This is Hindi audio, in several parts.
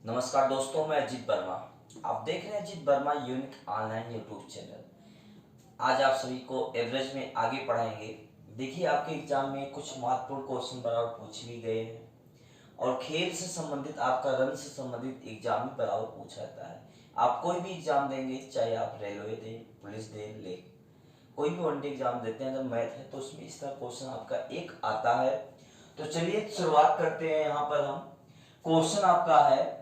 नमस्कार दोस्तों, मैं अजीत वर्मा। आप देख रहे हैं Ajit Verma unique online YouTube channel. आज आप सभी को एवरेज में आगे पढ़ाएंगे। देखिए, आपके एग्जाम में कुछ महत्वपूर्ण क्वेश्चन बराबर पूछ भी गए हैं और खेल से संबंधित, आपका रन से संबंधित एग्जाम में बराबर पूछा जाता है। आप कोई भी एग्जाम देंगे, चाहे आप रेलवे दें, पुलिस दें, ले कोई भी वनडे एग्जाम देते हैं, अगर मैथ है तो उसमें इस तरह क्वेश्चन आपका एक आता है। तो चलिए शुरुआत करते हैं। यहाँ पर हम क्वेश्चन आपका है,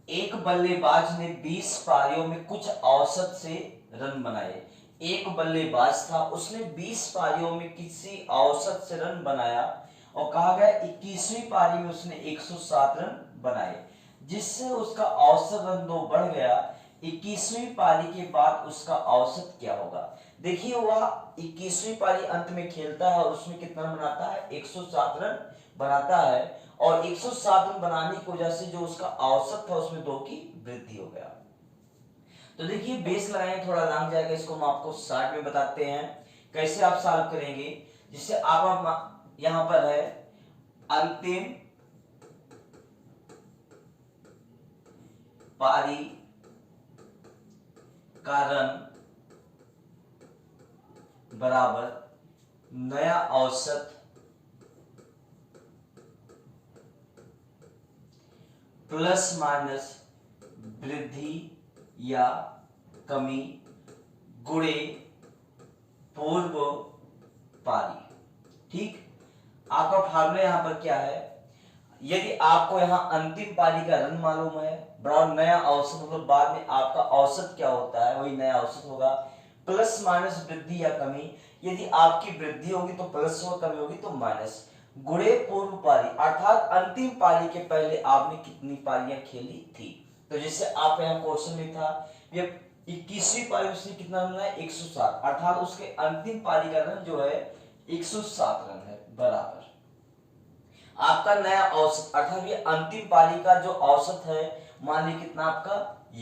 एक बल्लेबाज ने 20 पारियों में कुछ औसत से रन बनाए। एक बल्लेबाज था, उसने 20 पारियों में किसी औसत से रन बनाया और कहा गया 21वीं पारी में उसने 107 रन बनाए, जिससे उसका औसत रन 2 बढ़ गया। 21वीं पारी के बाद उसका औसत क्या होगा? देखिए, वह 21वीं पारी अंत में खेलता है और उसमें कितना रन बनाता है? 107 रन बनाता है और 107 रन बनाने की वजह से जो उसका औसत था उसमें 2 की वृद्धि हो गया। तो देखिए, बेस लगाएंगे, थोड़ा लंग जाएगा, इसको हम आपको शॉर्ट में बताते हैं कैसे आप सॉल्व करेंगे। जिससे आप यहां पर है अंतिम पारी का रन बराबर नया औसत प्लस माइनस वृद्धि या कमी गुणे पूर्व पारी। ठीक, आपका फार्मूला यहां पर क्या है? यदि आपको यहां अंतिम पारी का रन मालूम है, बराबर नया औसत, मतलब बाद में आपका औसत क्या होता है वही नया औसत होगा, प्लस माइनस वृद्धि या कमी। यदि आपकी वृद्धि होगी तो प्लस होगा, कमी होगी तो माइनस, गुणे पूर्व पारी, अर्थात अंतिम पारी के पहले आपने कितनी पारियां खेली थी। तो जैसे आप यहाँ क्वेश्चन में था, ये 21वीं पारी उसने कितना रन बनाया? 107, अर्थात उसके अंतिम पारी का रन जो है 107 रन है, बराबर आपका नया औसत, अर्थात ये अंतिम पारी का जो औसत है, मान लीजिए कितना आपका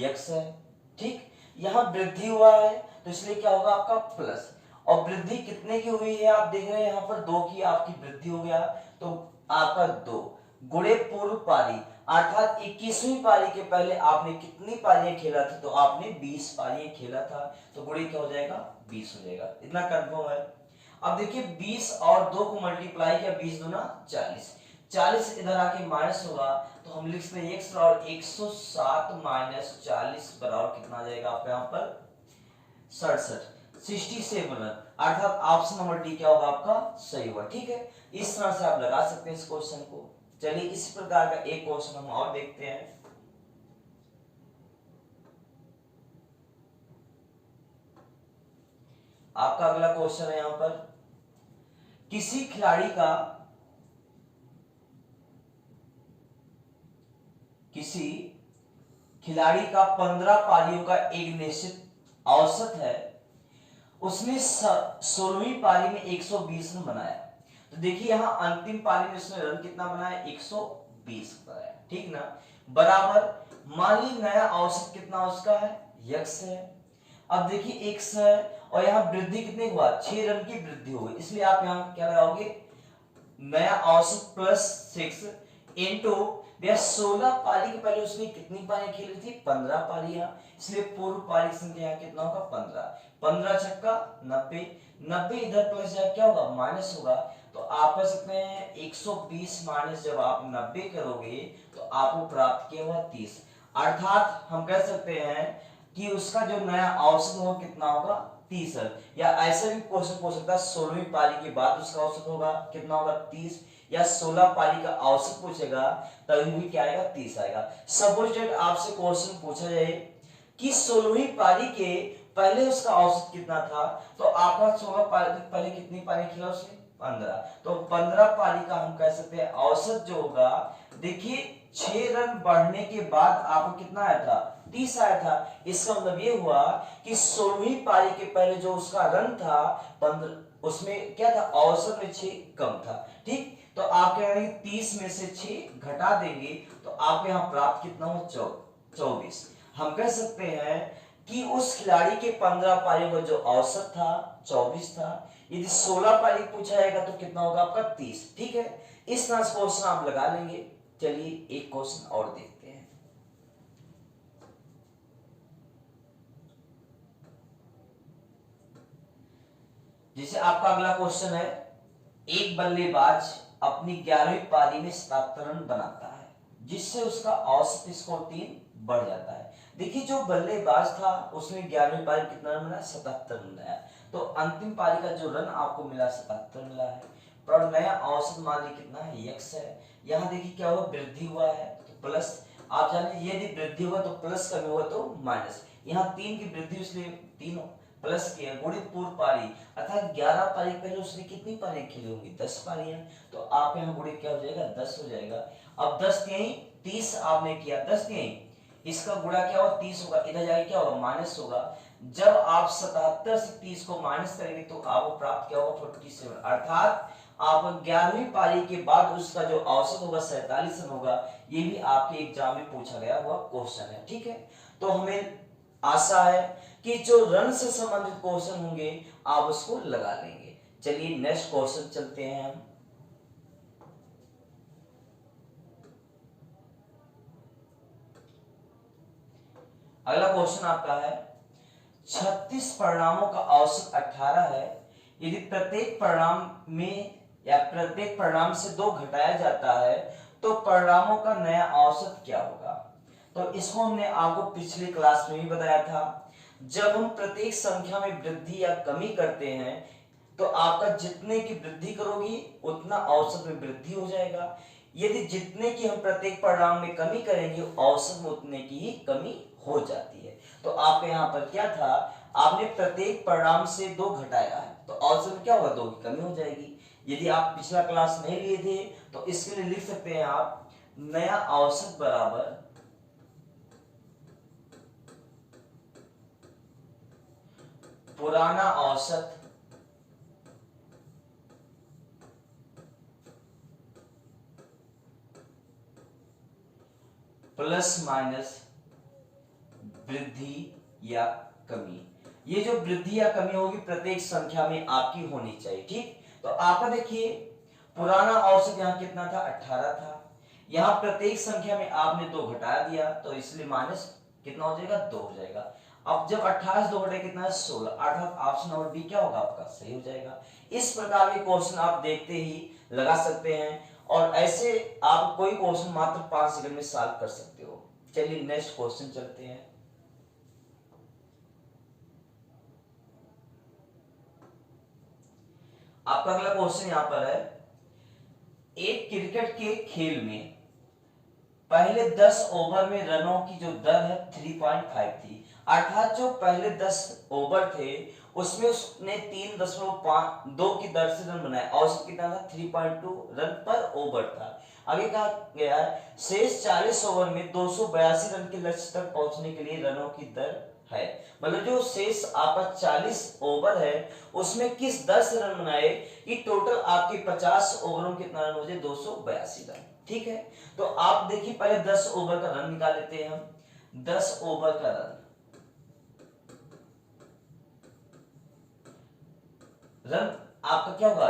x है। ठीक, यहां वृद्धि हुआ है तो इसलिए क्या होगा आपका प्लस, और वृद्धि कितने की हुई है आप देख रहे हैं यहाँ पर 2 की आपकी वृद्धि हो गया, तो आपका 2 गुणे पूर्व पारी, अर्थात 21वीं पारी के पहले आपने कितनी पारियां खेला था? तो आपने 20 पारियां खेला था, तो गुणे क्या हो जाएगा? 20 हो जाएगा। इतना कंफर्म है। अब देखिए, 20 और 2 को मल्टीप्लाई किया, 20 दूना 40, 40 इधर आके माइनस होगा, तो हम लिख सकते हैं x और 107 माइनस 40 बराबर कितना आ जाएगा आपका यहाँ पर? 67 रन, अर्थात ऑप्शन नंबर डी क्या होगा आपका? सही होगा। ठीक है, इस तरह से आप लगा सकते हैं इस क्वेश्चन को। चलिए, इस प्रकार का एक क्वेश्चन हम और देखते हैं। आपका अगला क्वेश्चन है यहाँ पर, किसी खिलाड़ी का 15 पारियों का एक निश्चित औसत है, उसने 16वीं पारी में 120 रन बनाया। तो देखिए, यहां अंतिम पारी में उसने रन कितना बनाया? 120 बनाया। ठीक ना, बराबर मान ली नया औसत कितना उसका है? x है। अब देखिए x है और यहां वृद्धि कितनी हुआ? 6 रन की वृद्धि हो गई, इसलिए आप यहां क्या लगाओगे? नया औसत प्लस 6 इंटू 16 पारी के पहले उसने कितनी पारी खेली थी? 15 पारियां, इसलिए पूर्व पारी की संख्या कितना होगा? 15, 15 छक्का 90, 90 इधर प्लस जाए क्या होगा? माइनस होगा। तो आप कर सकते हैं 120 माइनस जब आप 90 करोगे तो आपको प्राप्त किया हुआ 30, अर्थात हम कह सकते हैं कि उसका जो नया औसत होगा कितना होगा? 30 है। या ऐसे भी क्वेश्चन पूछ सकता है 16वीं पारी के बाद उसका औसत होगा कितना होगा? 30, या 16 पारी का औसत पूछेगा तभी भी क्या आएगा? 30 आएगा। सपोज दैट आपसे क्वेश्चन पूछा जाए कि 16वीं पारी के पहले उसका औसत कितना था, तो आपका 16 पारी पहले कितनी पारी खेला उसने? 15, तो 15 पारी का हम कह सकते हैं औसत जो होगा, देखिए 6 रन बढ़ने के बाद आपको कितना आया था? 30 आया था। इसका मतलब ये हुआ कि 16वीं पारी के पहले जो उसका रन था 15, उसमें क्या था? औसत में 6 कम था। ठीक, तो आप कह रहे हैं 30 में से 6 घटा देंगे तो आपको यहां प्राप्त कितना हो? 24। हम कह सकते हैं कि उस खिलाड़ी के 15 पारियों का जो औसत था 24 था। यदि 16 पारी पूछा जाएगा तो कितना होगा आपका? 30। ठीक है, इस तरह से क्वेश्चन आप लगा लेंगे। चलिए एक क्वेश्चन और देखते हैं। जैसे आपका अगला क्वेश्चन है, एक बल्लेबाज अपनी 11वीं पारी में 77 रन बनाता है जिससे उसका औसत स्कोर 3 बढ़ जाता है। देखिए जो बल्लेबाज था उसने 11वीं पारी में कितना रन बनाया, 77 रन बनाया, तो अंतिम पारी का जो रन आपको मिला 77 मिला है, पर नया औसत मान लीजिए कितना है, x है। यहाँ देखिए क्या हुआ, वृद्धि हुआ है तो प्लस, आप जाने यदि वृद्धि हुआ तो प्लस, कमी हुआ तो माइनस। यहाँ 3 की वृद्धि इसलिए 3 प्लस किया, गुणित पूर्व पारी, अर्थात 11 पारी पहले उसने कितनी पारी खेली होंगी, 10 पारियां, तो आप यहाँ गुणित क्या हो जाएगा, 10 हो जाएगा। अब 10 यही 30 आपने किया, 10 यही, इसका गुणा क्या होगा, 30 होगा, इधर जाके क्या होगा, माइनस होगा। जब आप 77 से 30 को माइनस करेंगे तो आपको प्राप्त क्या होगा, 47, अर्थात आप 11वीं पारी के बाद उसका जो औसत होगा 47 रन होगा। ये भी आपके एग्जाम में पूछा गया हुआ क्वेश्चन है, ठीक है। तो हमें आशा है कि जो रन से संबंधित क्वेश्चन होंगे आप उसको लगा लेंगे। चलिए नेक्स्ट क्वेश्चन चलते हैं हम। अगला क्वेश्चन आपका है, 36 परिणामों का औसत 18 है, यदि प्रत्येक परिणाम में या प्रत्येक परिणाम से 2 घटाया जाता है तो परिणामों का नया औसत क्या होगा। तो इसको हमने आपको पिछली क्लास में भी बताया था। जब हम प्रत्येक संख्या में वृद्धि या कमी करते हैं तो आपका जितने की वृद्धि करोगी उतना औसत में वृद्धि हो जाएगा, यदि जितने की हम प्रत्येक परिणाम में कमी करेंगे औसत में उतने की ही कमी हो जाती है। तो आपके यहाँ पर क्या था, आपने प्रत्येक परिणाम से 2 घटाया है तो औसत में क्या होगा, 2 की कमी हो जाएगी। यदि आप पिछला क्लास नहीं लिए थे तो इसके लिए लिख सकते हैं आप, नया औसत बराबर पुराना औसत प्लस माइनस वृद्धि या कमी। ये जो वृद्धि या कमी होगी प्रत्येक संख्या में आपकी होनी चाहिए, ठीक। तो आपका देखिए पुराना औसत यहाँ कितना था, 18 था, यहाँ प्रत्येक संख्या में आपने 2 घटा दिया तो इसलिए माइनस कितना हो जाएगा, 2 हो जाएगा। अब जब 18 से 2 घटे कितना है, 16, अर्थात ऑप्शन नंबर बी क्या होगा आपका, सही हो जाएगा। इस प्रकार के क्वेश्चन आप देखते ही लगा सकते हैं और ऐसे आप कोई क्वेश्चन मात्र 5 सेकंड में सॉल्व कर सकते हो। चलिए नेक्स्ट क्वेश्चन चलते हैं। आपका अगला क्वेश्चन यहां पर है, एक क्रिकेट के खेल में पहले 10 ओवर में रनों की जो दर है 3.5 थी, अर्थात जो पहले 10 ओवर थे उसमें उसने 3.2 की दर से रन बनाए, औसत कितना था, 3.2 रन पर ओवर था। आगे कहा गया है शेष 40 ओवर में 282 रन के लक्ष्य तक पहुंचने के लिए रनों की दर है, मतलब जो शेष आपका 40 ओवर है उसमें किस दर से रन बनाए कि टोटल आपके 50 ओवरों में कितना रन हो जाए, 282 रन, ठीक है। तो आप देखिए पहले 10 ओवर का रन निकाल लेते हैं हम। 10 ओवर का रन आपका क्या होगा,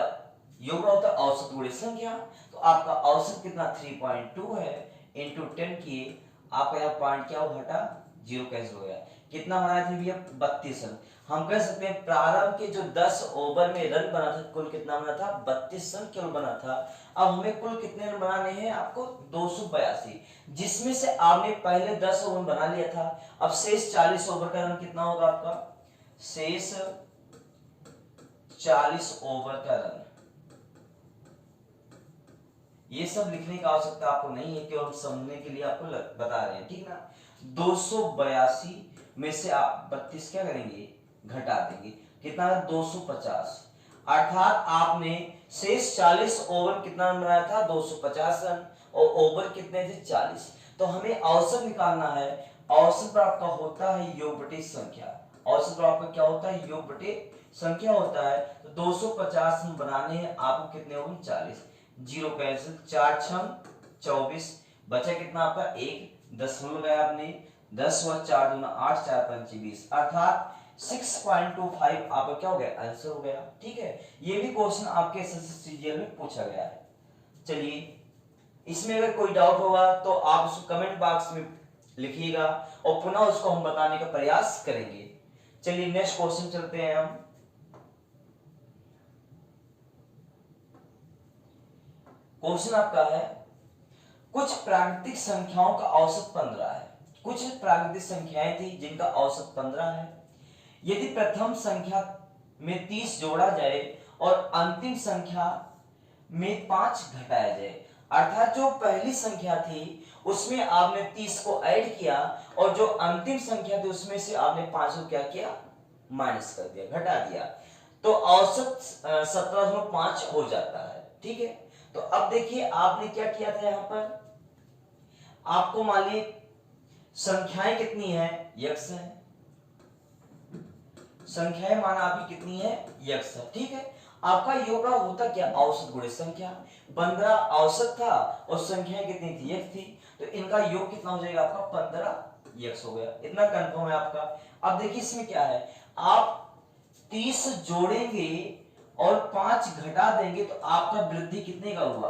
योग होता है औसत गुणित संख्या, तो आपका औसत कितना 3.2 है, इंटू 10 किए, आपका यहाँ पॉइंट क्या हो घटा, 0 कैंसिल हो गया, कितना बनाया था भैया, 32 रन। हम कह सकते हैं प्रारंभ के जो 10 ओवर में रन बना था कुल कितना बना था, 32 रन केवल बना था। अब हमें कुल कितने रन बनाने हैं आपको, 282, जिसमें से आपने पहले 10 ओवर बना लिया था। अब शेष 40 ओवर का रन कितना होगा आपका, शेष 40 ओवर का रन, ये सब लिखने की आवश्यकता आपको नहीं है, केवल समझने के लिए आपको बता रहे हैं, ठीक ना। 282 में से आप 32 क्या करेंगे, घटा देंगे, कितना है 250, अर्थात आपने शेष 40 ओवर कितना रन बनाया था, 250 रन, और ओवर कितने थे, 40। तो हमें औसत निकालना है, औसत पर आपका होता है योग बटे संख्या, औसत पर आपका क्या होता है, योग बटे संख्या होता है। तो 250 रन बनाने हैं आपको, कितने होंगे, 40, 0 कैंसिल, 4 छम 24, बचा कितना आपका 1, 10 हो गया आपने, 10 व 4 दूना 8, 4 पंच 20, अर्थात 6.25 आपका क्या हो गया, आंसर हो गया, ठीक है। ये भी क्वेश्चन आपके एसएससी सीजीएल में पूछा गया है। चलिए इसमें अगर कोई डाउट होगा तो आप उसको कमेंट बॉक्स में लिखिएगा और पुनः उसको हम बताने का प्रयास करेंगे। चलिए नेक्स्ट क्वेश्चन चलते हैं हम। क्वेश्चन आपका है, कुछ प्राकृतिक संख्याओं का औसत 15 है। कुछ प्राकृतिक संख्याएं थी जिनका औसत 15 है। यदि प्रथम संख्या में 30 जोड़ा जाए और अंतिम संख्या में 5 घटाया जाए, अर्थात जो पहली संख्या थी उसमें आपने 30 को ऐड किया और जो अंतिम संख्या थी उसमें से आपने 5 को क्या किया, माइनस कर दिया, घटा दिया, तो औसत 17.5 हो जाता है। ठीक है, तो अब देखिए आपने क्या किया था, यहां पर आपको मान लीजिए संख्याएं कितनी है, यक्स है, संख्याएं माना आपकी कितनी है, यक्स है। ठीक है, आपका योग का होता क्या, औसत गुणे संख्या। 15 औसत था और संख्याएं कितनी थी, यक्स थी, तो इनका योग कितना हो जाएगा आपका, 15 यक्स हो गया। इतना कंफर्म है आपका। अब देखिए इसमें क्या है, आप 30 जोड़ेंगे और 5 घटा देंगे तो आपका वृद्धि कितने का हुआ,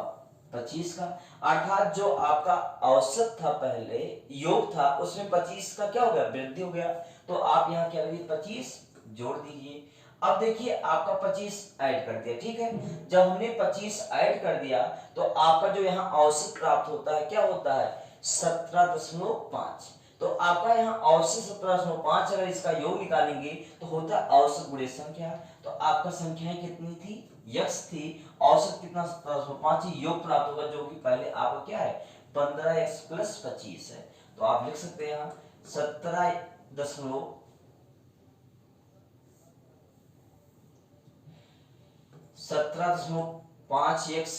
25 का। अर्थात जो आपका औसत था पहले, योग था, उसमें 25 का क्या हो गया, वृद्धि हो गया। तो आप यहाँ क्या करिए, 25 जोड़ दीजिए। अब देखिए आपका 25 ऐड कर दिया। ठीक है, जब हमने 25 ऐड कर दिया तो आपका जो यहाँ औसत प्राप्त होता है, क्या होता है, 17.5। तो आपका यहाँ औसत 17.5, अगर इसका योग निकालेंगे तो होता है औसत गुणे संख्या। तो आपका संख्याएं कितनी थी, यक्स थी, औसत कितना, 17.5, योग प्राप्त होगा जो कि पहले आपका क्या है, 15x + 25 है। तो आप लिख सकते हैं यहाँ 17.5x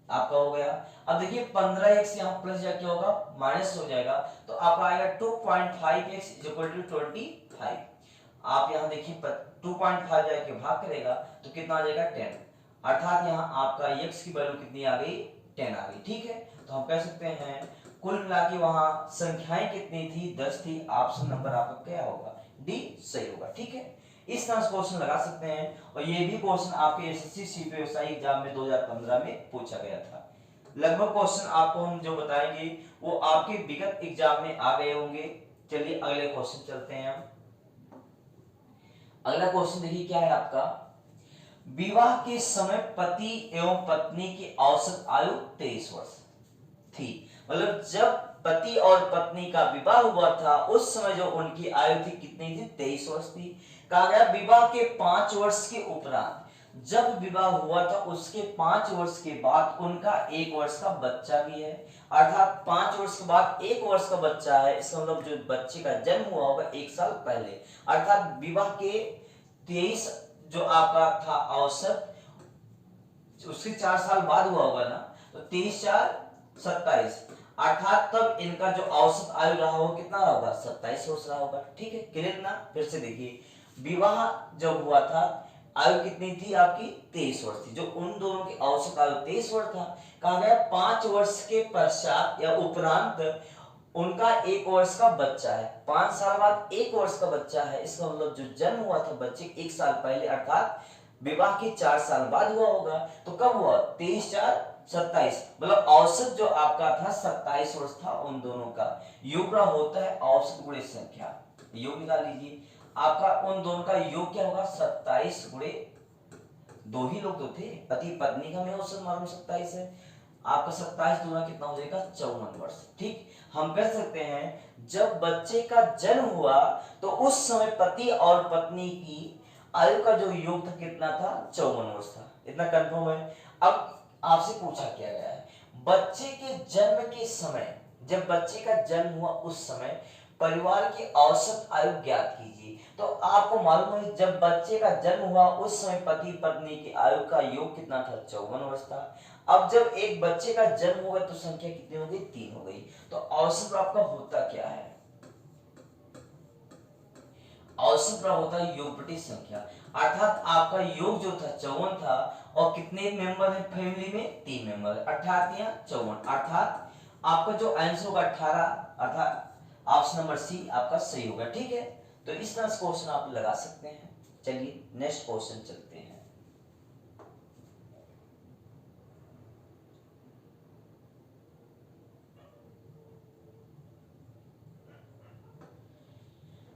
आपका हो गया। अब देखिए 15x यहाँ प्लस या क्या होगा, माइनस हो जाएगा, तो आपका आएगा 2.5x = 25। आप यहाँ देखिए 2.5 जाके भाग करेगा तो कितना आ जाएगा, 10। अर्थात यहाँ आपका x की वैल्यू कितनी आ गई, 10 आ गई। ठीक है, तो हम कह सकते हैं कुल मिला के वहां संख्याएं कितनी थी, 10 थी। ऑप्शन नंबर आपका क्या होगा, डी सही होगा। ठीक है, इस तरह से क्वेश्चन लगा सकते हैं। और ये भी क्वेश्चन आपके एसएससी सीपी व्यवसाय एग्जाम में 2015 में पूछा गया था। लगभग क्वेश्चन आपको हम जो बताएंगे वो आपके विगत एग्जाम में आ गए होंगे। चलिए अगले क्वेश्चन चलते हैं हम। अगला क्वेश्चन देखिए क्या है आपका, विवाह के समय पति एवं पत्नी की औसत आयु 23 वर्ष थी। मतलब जब पति और पत्नी का विवाह हुआ था उस समय जो उनकी आयु थी कितनी थी, 23 वर्ष थी। कहा गया विवाह के 5 वर्ष के उपरांत, जब विवाह हुआ था उसके 5 वर्ष के बाद उनका 1 वर्ष का बच्चा भी है। अर्थात 5 वर्ष के बाद 1 वर्ष का बच्चा है, इसका मतलब जो बच्चे का जन्म हुआ होगा 1 साल पहले। अर्थात विवाह के 23 जो आपका था औसत, उसके 4 साल बाद हुआ होगा ना, तो 23 4 27, अर्थात तब इनका जो औसत आयु रहा होगा कितना रहा होगा, 27 वर्ष रहा होगा। ठीक है, क्लियर ना। फिर से देखिए विवाह जब हुआ था आयु कितनी थी आपकी, 23 वर्ष थी, जो उन दोनों की औसत आयु 23 वर्ष था। कहा गया 5 वर्ष के पश्चात या उपरांत उनका 1 वर्ष का बच्चा है। 5 साल बाद 1 वर्ष का बच्चा है, इसका मतलब जो जन्म हुआ था बच्चे 1 साल पहले, अर्थात विवाह के 4 साल बाद हुआ होगा। तो कब हुआ, 23 4 27, मतलब औसत जो आपका था 27 वर्ष था उन दोनों का। योग होता है औसत गुणे संख्या, योग निकाल लीजिए। आपका उन दोनों का योग क्या होगा, 27 गुणे, दो ही लोग तो थे, पति पत्नी का में औसत मालूम 27 है। आपका 27 दूना कितना हो जाएगा, 54 वर्ष। ठीक, हम कह सकते हैं जब बच्चे का जन्म हुआ तो उस समय पति और पत्नी की आयु का जो योग था कितना था, 54 वर्ष था। इतना कंफर्म है। अब आपसे पूछा क्या गया है, बच्चे के जन्म के समय, जब बच्चे का जन्म हुआ उस समय परिवार की औसत आयु ज्ञात कीजिए। तो आपको मालूम है जब बच्चे का जन्म हुआ उस समय पति पत्नी की आयु का योग कितना था, 54 वर्ष था। अब जब एक बच्चे का जन्म हुआ तो संख्या कितनी हो गई, 3 हो गई। तो औसत आपका होता क्या है, औसत होता है योग बटे संख्या। अर्थात आपका योग जो था 54 था और कितने मेंबर है फैमिली में, 3 मेंबर, 18 या 54, अर्थात आपका जो आंसर होगा 18, अर्थात ऑप्शन नंबर सी आपका सही होगा। ठीक है, तो इस तरह से क्वेश्चन आप लगा सकते हैं। चलिए नेक्स्ट क्वेश्चन चलते हैं।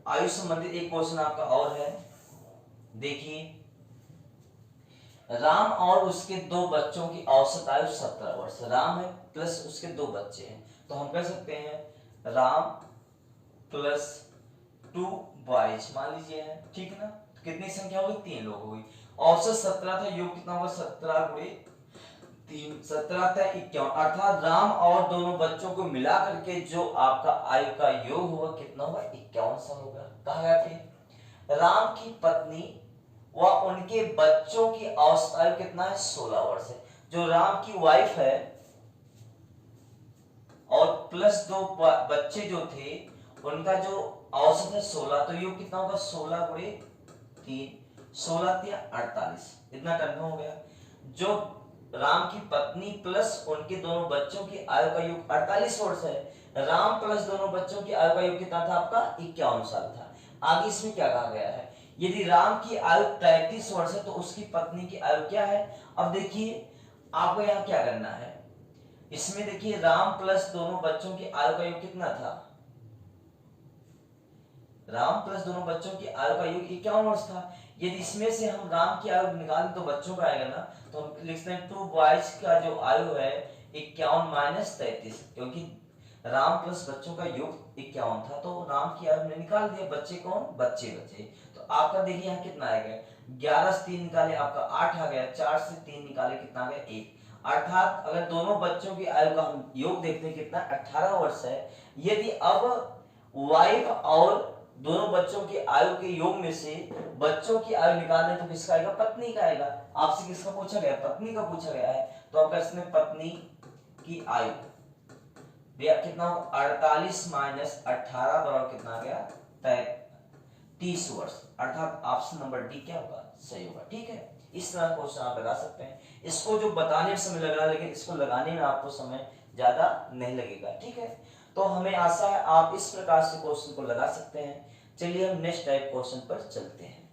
आयु संबंधित एक क्वेश्चन आपका और है, देखिए राम और उसके 2 बच्चों की औसत आयु 17 वर्ष। राम है प्लस उसके 2 बच्चे हैं, तो हम कह सकते हैं राम प्लस 2 बॉयज मान लीजिए है, ठीक है ना। तो कितनी संख्या होगी, 3 लोग होगी। औसत 17 था, योग कितना होगा 17 गुणे 3, 17 था 51, अर्थात राम और दोनों बच्चों को मिला करके जो आपका आयु का योग होगा कितना होगा 51 साल होगा। कहा गया फिर राम की पत्नी व उनके बच्चों की औसत आयु कितना है 16 वर्ष है। जो राम की वाइफ है और प्लस 2 बच्चे जो थे उनका जो औसत है 16, तो योग कितना होगा 16 गुणे 3, 16 या 48, इतना कंफर्म हो गया। जो राम की पत्नी प्लस उनके दोनों बच्चों की आयु का योग 48 वर्ष है। राम प्लस दोनों बच्चों की आयु का योग कितना था आपका 51 साल था। आगे इसमें क्या कहा गया है, यदि राम की आयु 33 वर्ष है तो उसकी पत्नी की आयु क्या है। अब देखिए आपको यहाँ क्या करना है, इसमें देखिए राम प्लस दोनों बच्चों की आयु का योग कितना था, राम प्लस दोनों बच्चों की आयु का योग 51 वर्ष था। यदि इसमें से हम राम की आयु निकालें तो बच्चों का आएगा ना, तो हम लिखते हैं 2 बॉयज का जो आयु है 51 माइनस 33, क्योंकि राम प्लस बच्चों का योग 51 था, तो राम की आयु हमने निकाल दिया, बच्चे कौन, बच्चे बच्चे। तो आपका देखिए यहाँ कितना आएगा, 11 से 3 निकाले आपका 8 आ गया, 4 से 3 निकाले कितना आ गया 1, अर्थात अगर दोनों बच्चों की आयु का हम योग देखते हैं कितना 18 वर्ष है। यदि अब वाइफ और दोनों बच्चों की आयु के योग में से बच्चों की आयु निकालने तो किसका आएगा, पत्नी का आएगा। आपसे किसका पूछा गया, पत्नी का पूछा गया है, तो आपका इसमें पत्नी की आयु कितना होगा 48 माइनस 18 बराबर कितना आ गया 30 वर्ष, अर्थात ऑप्शन नंबर डी क्या होगा, सही होगा। ठीक है, इस तरह क्वेश्चन आप लगा सकते हैं। इसको जो बताने में समय लग रहा है, लेकिन इसको लगाने में आपको समय ज्यादा नहीं लगेगा। ठीक है, तो हमें आशा है आप इस प्रकार से क्वेश्चन को लगा सकते हैं। चलिए हम नेक्स्ट टाइप क्वेश्चन पर चलते हैं।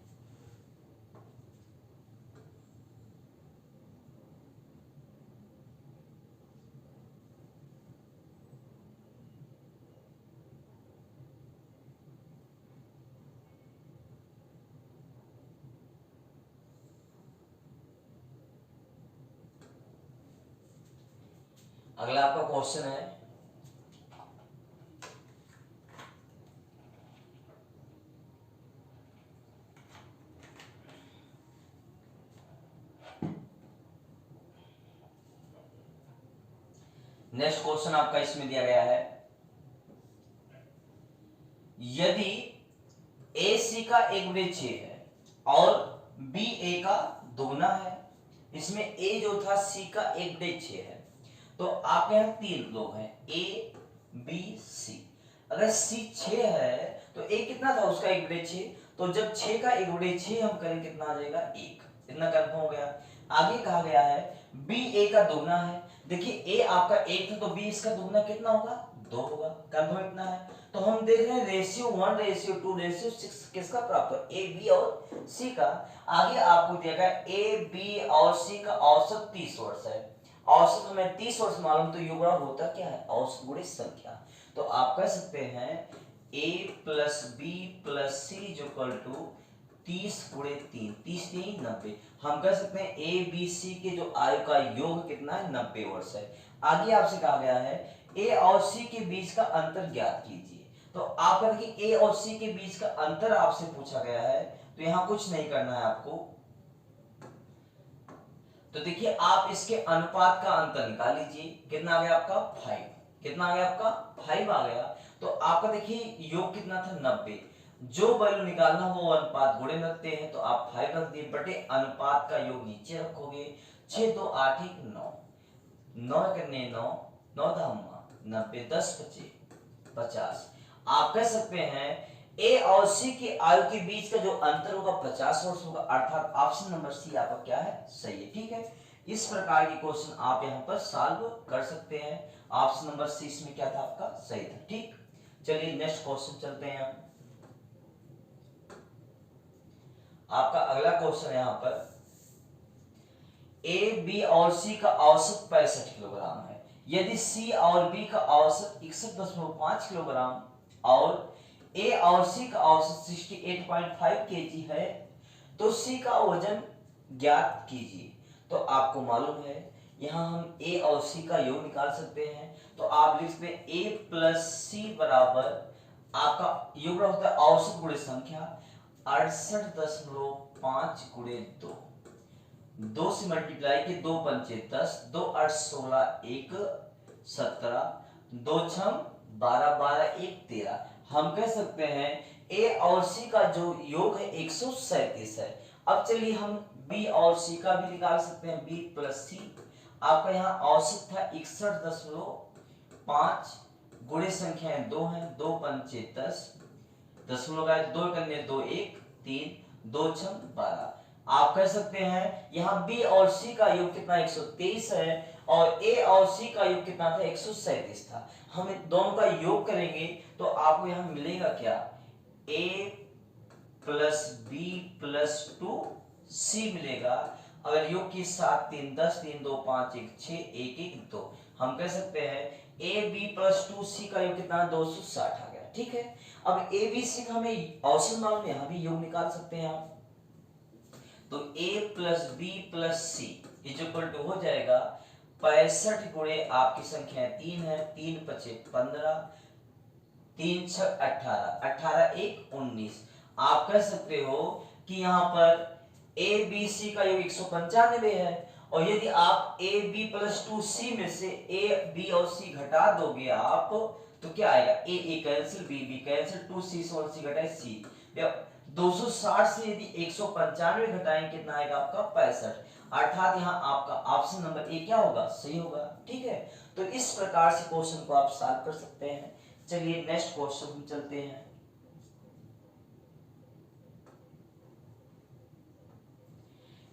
अगला आपका क्वेश्चन है, नेक्स्ट क्वेश्चन आपका इसमें दिया गया है, यदि ए सी का 1/6 है और बी ए का दोगुना है, इसमें ए जो था सी का 1/6 है, तो आपके यहाँ 3 लोग हैं ए बी सी। अगर सी 6 है तो ए कितना था उसका 1/6, तो जब 6 का 1/6 हम करें कितना आ जाएगा 1, इतना कंफर्म हो गया। आगे कहा गया है बी ए का दोगुना है, देखिए ए आपका 1 था तो बी इसका दोगुना कितना होगा 2 होगा, कंफर्म इतना है। तो हम देख रहे हैं रेशियो 1 रेशियो 2 रेशियो 6 किसका प्राप्त हो, ए बी और सी का। आगे आपको दिया गया ए बी और सी का औसत 30 वर्ष है, औसत हमें 30 वर्ष मालूम, तो युग्म होता क्या है औसत गुणे संख्या। तो आप कह सकते हैं a plus B plus C equal to 30 गुणे 3, 30 3 90। हम कह सकते हैं ए बी सी के जो आयु का योग कितना है 90 वर्ष है। आगे आपसे कहा गया है ए और सी के बीच का अंतर ज्ञात कीजिए। तो आप देखिए ए और सी के बीच का अंतर आपसे पूछा गया है, तो यहाँ कुछ नहीं करना है आपको। तो देखिए आप इसके अनुपात का अंतर निकाल लीजिए, कितना आ गया आपका 5, कितना आ गया आपका 5 आ गया। तो आपका देखिए योग कितना था 90, जो वैल्यू निकालना वो अनुपात गुणे में रखते हैं, तो आप 5 रख दिए बटे अनुपात का योग नीचे रखोगे, 6 2 8 1 9, 9 करने 9 9 धामा 90 10 25 50। आप कह सकते हैं ए और सी की आयु के बीच का जो अंतर होगा 50 वर्ष होगा, अर्थात ऑप्शन नंबर सी आपका क्या है सही है। ठीक है, इस प्रकार के क्वेश्चन आप यहां पर सॉल्व कर सकते हैं। ऑप्शन नंबर सी इसमें क्या था आपका सही था। ठीक, चलिए नेक्स्ट क्वेश्चन चलते हैं। आपका अगला क्वेश्चन है यहां पर ए बी और सी का औसत 65 किलोग्राम है, यदि सी और बी का औसत 61.5 किलोग्राम और ए और सी का औसत 68.5 केजी है, तो सी का वजन ज्ञात कीजिए। तो आपको मालूम है यहाँ हम a और c का योग निकाल सकते हैं। तो आप लिख सकते हैं a प्लस सी बराबर आपका योग होता है औसत गुणे संख्या 68.5 गुणे 2। 2 से मल्टीप्लाई के 2 पंचे 10, 2 8 16 1 17, 2 छम 12, 12 1 13। हम कह सकते हैं a और c का जो योग है 137 है। अब चलिए हम b और c का भी निकाल सकते हैं। b प्लस सी आपका यहाँ औसत था 61.5 गुणे संख्याएं 2 हैं, 2 पंचे 10, दशमलव का 2 कन्ने 2 1 3, 2 छम 12। आप कह सकते हैं यहाँ b और c का योग कितना 123 है और a और c का योग कितना था 137 था। हम इन दोनों का योग करेंगे तो आपको यहाँ मिलेगा क्या a plus B plus 2 c मिलेगा। अगर योग की 7 3 10 3 2 5 1 6 1 1 2 हम कह सकते हैं a b प्लस 2 c का योग कितना 260 आ गया। ठीक है, अब a b c का हमें औसत मालूम है, यहाँ भी योग निकाल सकते हैं आप। तो a plus B plus C is equal to हो जाएगा 65 गुणे आपकी संख्या 3 है, 3 पचे 15, 3 छह 18, 18 1 19। आप कह सकते हो कि यहाँ पर a b c का योग 195 है और यदि आप a b प्लस 2 c में से a b और c घटा दोगे आप तो क्या आएगा a a cancel b b cancel 2 c से 1 c घटाए c। 260 से यदि 195 घटाएं कितना आएगा आपका 65, अर्थात यहाँ आपका ऑप्शन नंबर ए क्या होगा सही होगा। ठीक है, तो इस प्रकार से क्वेश्चन को आप सॉल्व कर सकते हैं। चलिए नेक्स्ट क्वेश्चन में चलते हैं।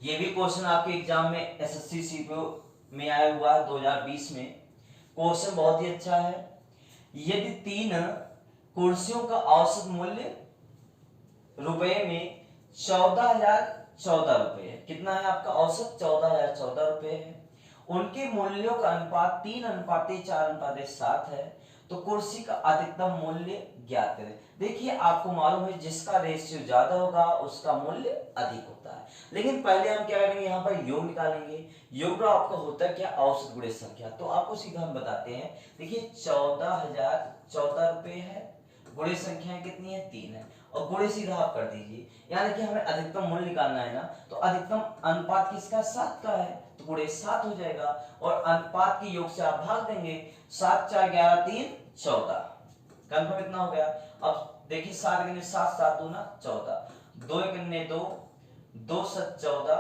ये भी क्वेश्चन आपके एग्जाम में एसएससी सीपीओ में आया हुआ है 2020 में। क्वेश्चन बहुत ही अच्छा है। यदि 3 कुर्सियों का औसत मूल्य रुपए में 14,014 रुपए है, कितना है आपका औसत 14,014 रुपए है। उनके मूल्यों का अनुपात 3:4:7 है, तो कुर्सी का अधिकतम मूल्य ज्ञात करें। देखिए आपको मालूम है जिसका रेशियो ज्यादा होगा उसका मूल्य अधिक होता है, लेकिन पहले हम क्या करेंगे यहाँ पर योग निकालेंगे। योग आपका होता है क्या औसत गुणे संख्या। तो आपको सीधा हम बताते हैं, देखिए 14,014 रुपए है, गुणे संख्या कितनी है 3 है और गुणे सीधा आप कर दीजिए। यानी कि हमें अधिकतम मूल्य निकालना है ना, तो अधिकतम अनुपात किसका 7 का है तो गुणे 7 हो जाएगा और अनुपात के योग से आप भाग देंगे। 7 4 11 3 14, कंफर्म इतना हो गया। अब देखिए 7 गुने 7 7 दूना 14, 2 गुने 2 2 7 14।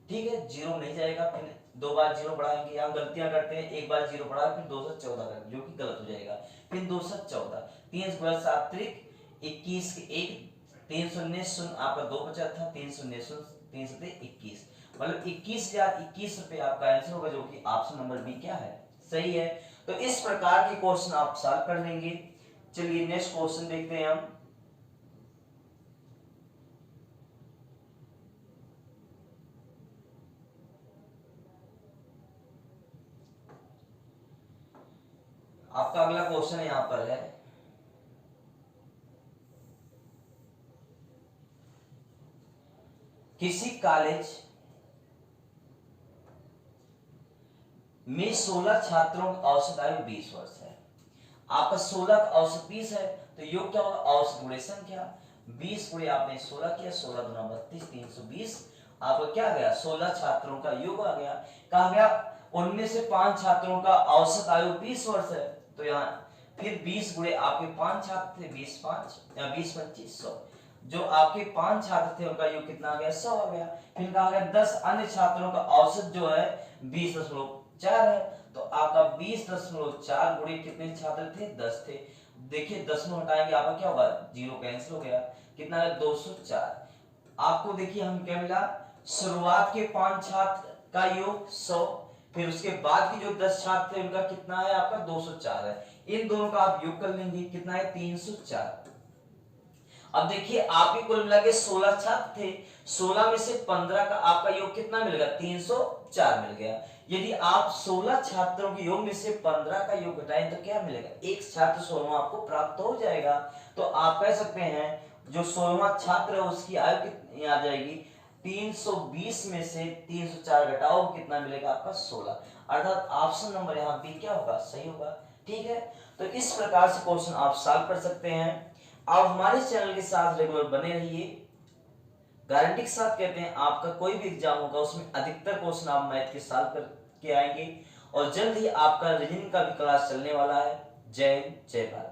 ठीक है, जीरो नहीं जाएगा, फिर 2 बार जीरो बढ़ाएंगे। यहाँ गलतियां करते हैं, एक बार जीरो बढ़ा फिर 2 से 14 करेंगे जो कि गलत हो जाएगा। फिर 2 से 14, 3 गुणा 7 21 के 1, 3 शून्य शून्य आपका 2 बचा था, 3 शून्य शून्य 3 से 21, मतलब 21,021 रुपए आपका आंसर होगा, जो कि ऑप्शन नंबर बी क्या है सही है। तो इस प्रकार के क्वेश्चन आप सॉल्व कर लेंगे। चलिए नेक्स्ट क्वेश्चन देखते हैं हम। आपका अगला क्वेश्चन यहां पर है, किसी कॉलेज में 16 छात्रों की औसत आयु 20 वर्ष है। आपका 16 का औसत 20 है, तो योग क्या होगा औसत गुणे संख्या 20 गुणे आपने 16 किया, 16 दूना 32 320। आपका क्या आ गया 16 छात्रों का योग आ गया। कहा गया उनमें से 5 छात्रों का औसत आयु 20 वर्ष है, तो यहाँ फिर 20 गुणे आपके 5 छात्र थे 20 5 या 20 25 100, जो आपके 5 छात्र थे उनका योग कितना आ गया 100 आ गया। फिर कहा गया 10 अन्य छात्रों का औसत जो है 20.4 है, तो आपका 20.4 गुणे कितने छात्र थे 10 थे। देखिए 10 में हटाएंगे आपका क्या होगा जीरो कैंसिल हो गया, कितना है 204। आपको देखिए हम क्या मिला, शुरुआत के 5 छात्र का योग 100, फिर उसके बाद की जो 10 छात्र थे उनका कितना है आपका 204 है। इन दोनों का आप योग कर लेंगे कितना है 304। अब देखिए आपके कुल मिला के 16 छात्र थे, 16 में से 15 का आपका योग कितना मिलेगा 304 मिल गया। यदि आप 16 छात्रों के योग में से 15 का योग घटाएं तो क्या मिलेगा, एक छात्र 16वां आपको प्राप्त हो जाएगा। तो आप कह सकते हैं जो 16वां छात्र है उसकी आयु कितनी आ जाएगी 320 में से 304 घटाओ, कितना मिलेगा आपका 16। अर्थात ऑप्शन नंबर यहाँ बी क्या होगा, सही होगा। ठीक है, तो इस प्रकार से क्वेश्चन आप सॉल्व कर सकते हैं। आप हमारे चैनल के साथ रेगुलर बने रहिए। गारंटी के साथ कहते हैं आपका कोई भी एग्जाम होगा उसमें अधिकतर क्वेश्चन आप मैथ के सॉल्व करके आएंगे, और जल्द ही आपका रीजनिंग का भी क्लास चलने वाला है। जय हिंद, जय भारत।